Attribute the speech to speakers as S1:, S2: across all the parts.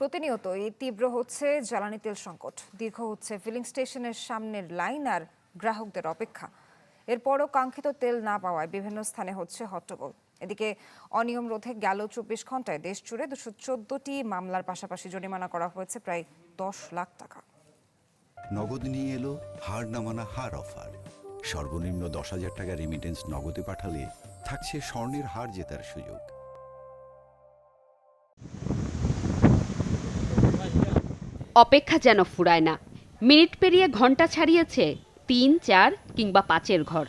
S1: প্রতিনিয়তই তীব্র হচ্ছে জ্বালানি তেল সংকট, দীর্ঘ হচ্ছে ফিলিং স্টেশনের সামনের লাইন আর গ্রাহকদের অপেক্ষা। এরপরও কাঙ্ক্ষিত তেল না পাওয়ায় বিভিন্ন স্থানে হচ্ছে হট্টগোল। এদিকে অনিয়ম রোধে গেল ২৪ ঘন্টায় দেশ জুড়ে ২১৪টি মামলার পাশাপাশি জরিমানা করা হয়েছে প্রায় ১০ লাখ টাকা।
S2: নগদ নিয়ে এলো হার না মানা হার অফার। সর্বনিম্ন ১০,০০০ টাকা রেমিটেন্স নগদে পাঠালে থাকছে স্বর্ণের হার জেতার সুযোগ।
S3: অপেক্ষা যেন ফুরায় না। মিনিট পেরিয়ে ঘন্টা ছাড়িয়েছে ৩, ৪ কিংবা ৫-এর ঘর।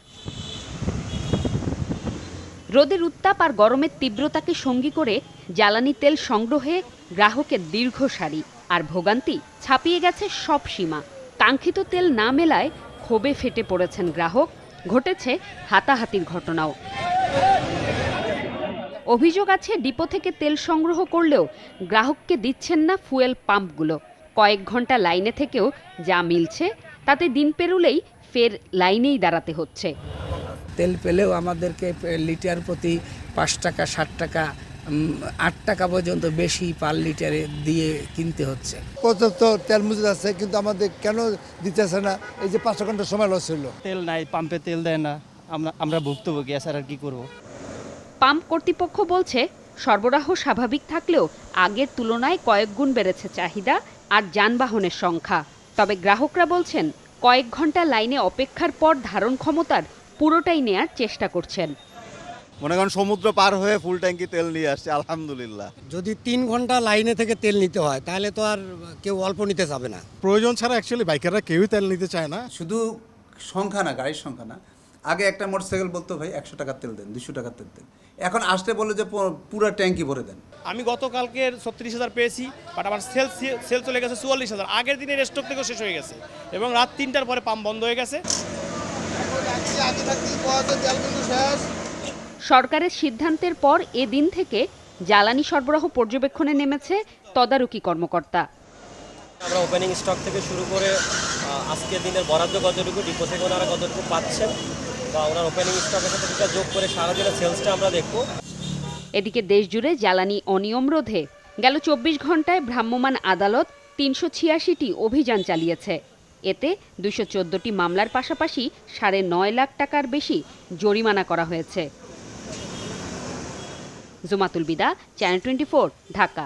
S3: রোদের উত্তাপ আর গরমের তীব্রতাকে সঙ্গী করে জ্বালানি তেল সংগ্রহে গ্রাহকের দীর্ঘ সারি, আর ভোগান্তি ছাপিয়ে গেছে সব সীমা। কাঙ্ক্ষিত তেল না মেলায় ক্ষোভে ফেটে পড়েছেন গ্রাহক, ঘটেছে হাতাহাতির ঘটনাও। অভিযোগ আছে ডিপো থেকে তেল সংগ্রহ করলেও গ্রাহককে দিচ্ছেন না ফুয়েল পাম্পগুলো। কয়েক ঘন্টা লাইনে থেকেও যা মিলছে তাতে দিন পেরুলেই ফের লাইনেই দাঁড়াতে হচ্ছে।
S4: তেল পেলেও আমাদেরকে লিটার প্রতি ৫ টাকা, ৬০ টাকা, ৮ টাকা পর্যন্ত বেশি পার লিটারে দিয়ে কিনতে হচ্ছে।
S5: পর্যাপ্ত তেল মজুদ আছে, কিন্তু আমাদের কেন দিতেছে না? এই যে ৫ ঘন্টা সময় লস হলো।
S6: তেল নাই, পাম্পে তেল দেয় না, আমরা ভুক্তভোগী, এছাড়া আর কি করব।
S3: পাম্প কর্তৃপক্ষ বলছে সরবরাহ স্বাভাবিক থাকলেও আগের তুলনায় কয়েক গুণ বেড়েছে চাহিদা আর যানবাহনের সংখ্যা। তবে গ্রাহকরা বলছেন কয়েক ঘন্টা লাইনে অপেক্ষার পর ধারণ ক্ষমতার পুরোটাই নেয়ার চেষ্টা করছেন।
S7: মনে করেন সমুদ্র পার হয়ে ফুল ট্যাঙ্কি তেল নিয়ে আসছে, আলহামদুলিল্লাহ।
S8: যদি ৩ ঘন্টা লাইনে থেকে তেল নিতে হয় তাহলে তো আর কেউ অল্প নিতে যাবে না।
S9: প্রয়োজন ছাড়া অ্যাকচুয়ালি বাইকাররা কেউই তেল নিতে চায় না।
S10: শুধু সংখ্যা না, গাড়ির সংখ্যা না। আগে একটা মোটরসাইকেল বলতো ভাই ১০০ টাকার তেল দেন, ২০০ টাকার তেল দেন, এখন আসতে বলে যে পুরো ট্যাঙ্কি ভরে দেন।
S6: আমি গতকালকের ৩৬,০০০ পেয়েছি, বাট আমার সেল চলে গেছে ৪৪,০০০। আগের দিনের স্টক থেকেও শেষ হয়ে গেছে এবং রাত ৩টার পরে পাম্প বন্ধ হয়ে গেছে।
S3: সরকারের সিদ্ধান্তের পর এদিন থেকে জ্বালানি সরবরাহ পর্যবেক্ষণে নেমেছে তদারকি কর্মকর্তা।
S11: আমরা ওপেনিং স্টক থেকে শুরু করে আজকের দিনের বরাদ্দ কতটুকু, ডিপো থেকে ওনারা কতটুকু পাচ্ছেন বা ওনার ওপেনিং স্টকের সাথে যোগ করে সারাদিনের সেলসটা আমরা দেখব।
S3: এদিকে দেশজুড়ে জ্বালানি অনিয়ম রোধে গেল ২৪ ঘন্টায় ভ্রাম্যমাণ আদালত ৩৮৬টি অভিযান চালিয়েছে। এতে ২১৪টি মামলার পাশাপাশি ৯.৫ লাখ টাকার বেশি জরিমানা করা হয়েছে। জুমাতুল বিদা, চ্যানেল 24, ঢাকা।